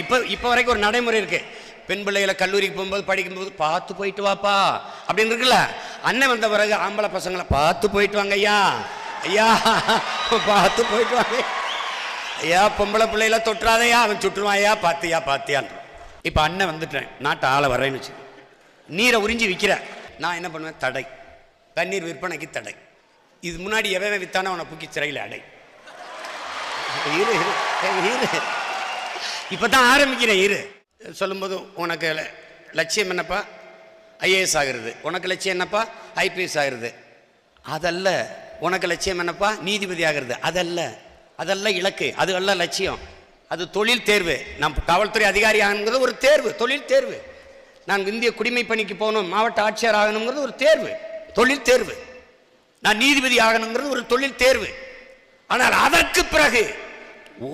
இப்ப வரைக்கும் ஒரு நடைமுறை இருக்கு. பெண் பிள்ளைகளை கல்லூரிக்கு போகும்போது படிக்கும்போது பார்த்து போயிட்டு வாப்பா அப்படின்னு இருக்குல்ல. அண்ணன் வந்த பிறகு ஆம்பளை பசங்களை பார்த்து போயிட்டு வாங்க ஐயா, ஐயா பார்த்து போயிட்டு வாங்க ஐயா, பொம்பளை பிள்ளைகளை தொட்டுறாதையா, அவன் சுட்டுருவான் ஐயா, பாத்தியா பாத்தியான். இப்ப அண்ணன் வந்துட்டேன், நாட்டு ஆளை வர்றேன்னு வச்சு நீரை உறிஞ்சி விற்கிற, நான் என்ன பண்ணுவேன், தடை, தண்ணீர் விற்பனைக்கு தடை. இது முன்னாடி எவன் வித்தானே அவனை புக்கி சிறையில் அடை. இப்பதான் ஆரம்பிக்கிறேன். இரு சொல்லும்போது, உனக்கு லட்சியம் என்னப்பா, ஐஏஎஸ் ஆகிறது. உனக்கு லட்சியம் என்னப்பா, ஐபிஎஸ் ஆகிறது. அதல்ல. உனக்கு லட்சியம் என்னப்பா, நீதிபதி ஆகிறது. அதல்ல, அதல்ல இலக்கு, அது அல்ல லட்சியம். அது தொழில் தேர்வு. நம் காவல்துறை அதிகாரி ஆகணுங்கிறது ஒரு தேர்வு, தொழில் தேர்வு. நான் இந்திய குடிமை பணிக்கு போகணும், மாவட்ட ஆட்சியர் ஆகணுங்கிறது ஒரு தேர்வு, தொழில் தேர்வு. நான் நீதிபதி ஆகணுங்கிறது ஒரு தொழில் தேர்வு. ஆனால் அதற்கு பிறகு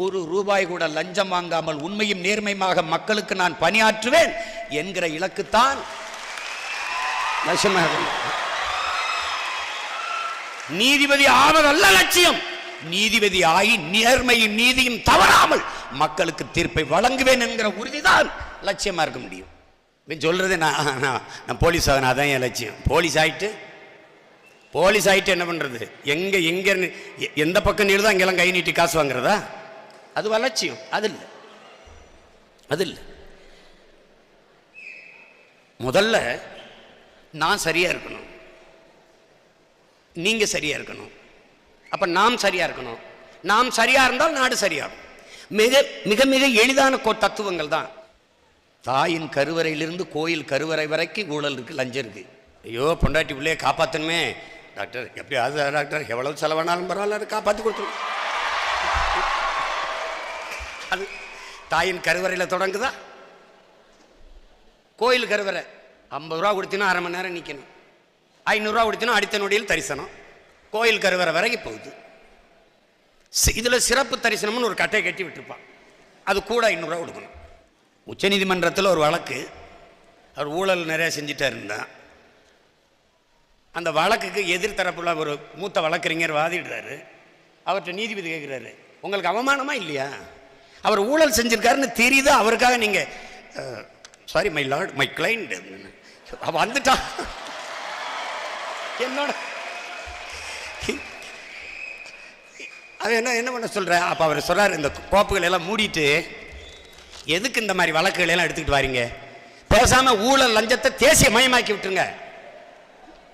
ஒரு ரூபாய் கூட லஞ்சம் வாங்காமல் உண்மையும் நேர்மையாக மக்களுக்கு நான் பணியாற்றுவேன் என்கிற இலக்குத்தான் நீதிபதி ஆவதல்ல லட்சியம். நீதிபதி ஆகி நேர்மையும் நீதியும் தவறாமல் மக்களுக்கு தீர்ப்பை வழங்குவேன் என்கிற உறுதிதான் லட்சியமா இருக்க முடியும். சொல்றது நான் போலீஸ் ஆகணும், அதான் என் லட்சியம். போலீஸ் ஆயிட்டு என்ன பண்றது, எங்க எங்க எந்த பக்கம் நீடுதோ அங்கெல்லாம் கை நீட்டி காசு வாங்குறதா, அது வளர்ச்சியும். அது இல்லை. முதல்ல நான் சரியா இருக்கணும், நீங்க சரியா இருக்கணும், அப்ப நாம் சரியா இருக்கணும். நாம் சரியா இருந்தால் நாடு சரியாகும். மிக மிக மிக எளிதான தத்துவங்கள் தான். தாயின் கருவறையிலிருந்து கோயில் கருவறை வரைக்கும் ஊழல் இருக்கு, லஞ்சம் இருக்கு. ஐயோ பொண்டாட்டி பிள்ளைய காப்பாற்றணுமே டாக்டர், எப்படியாவது டாக்டர் எவ்வளவு செலவானாலும் பரவாயில்ல, அதை காப்பாற்றி கொடுத்துருவோம். அது தாயின் கருவறையில் தொடங்குதா? கோயில் கருவறை 50 ரூபா கொடுத்தினா அரை மணி நேரம் நிற்கணும், 500 ரூபா கொடுத்தினா அடுத்த நொடியில் தரிசனம். கோயில் கருவறை வரைக்கும் போகுது. இதில் சிறப்பு தரிசனம்னு ஒரு கட்டை கட்டி விட்டுருப்பான், அது கூட 500 ரூபா கொடுக்கணும். உச்சநீதிமன்றத்தில் ஒரு வழக்கு, அவர் ஊழல் நிறைய செஞ்சுட்டே இருந்தான். அந்த வழக்குக்கு எதிர்த்தரப்புள்ள ஒரு மூத்த வழக்கறிஞர் வாதிடுறாரு. அவர்கிட்ட நீதிபதி கேட்குறாரு, உங்களுக்கு அவமானமா இல்லையா, அவர் ஊழல் செஞ்சிருக்காருன்னு தெரியுது, அவருக்காக நீங்க sorry my Lord my client வந்துட்டான் என்னோட, அவன் என்ன பண்ண சொல்ற. அப்ப அவர் சொல்றாரு, இந்த கோப்புகள் எல்லாம் மூடிட்டு எதுக்கு இந்த மாதிரி வழக்குகள் எல்லாம் எடுத்துக்கிட்டு வாரீங்க, பேசாம ஊழல் லஞ்சத்தை தேசிய மயமாக்கி விட்டுருங்க,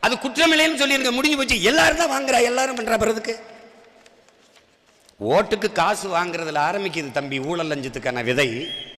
அது குற்றமில்லைன்னு சொல்லிருங்க, முடிஞ்சு போச்சு. எல்லாரும் தான் வாங்குறா, எல்லாரும் பண்றா. பிறகு ஓட்டுக்கு காசு வாங்குறதுல ஆரம்பிக்குது தம்பி ஊழல் லஞ்சத்துக்கான விதை.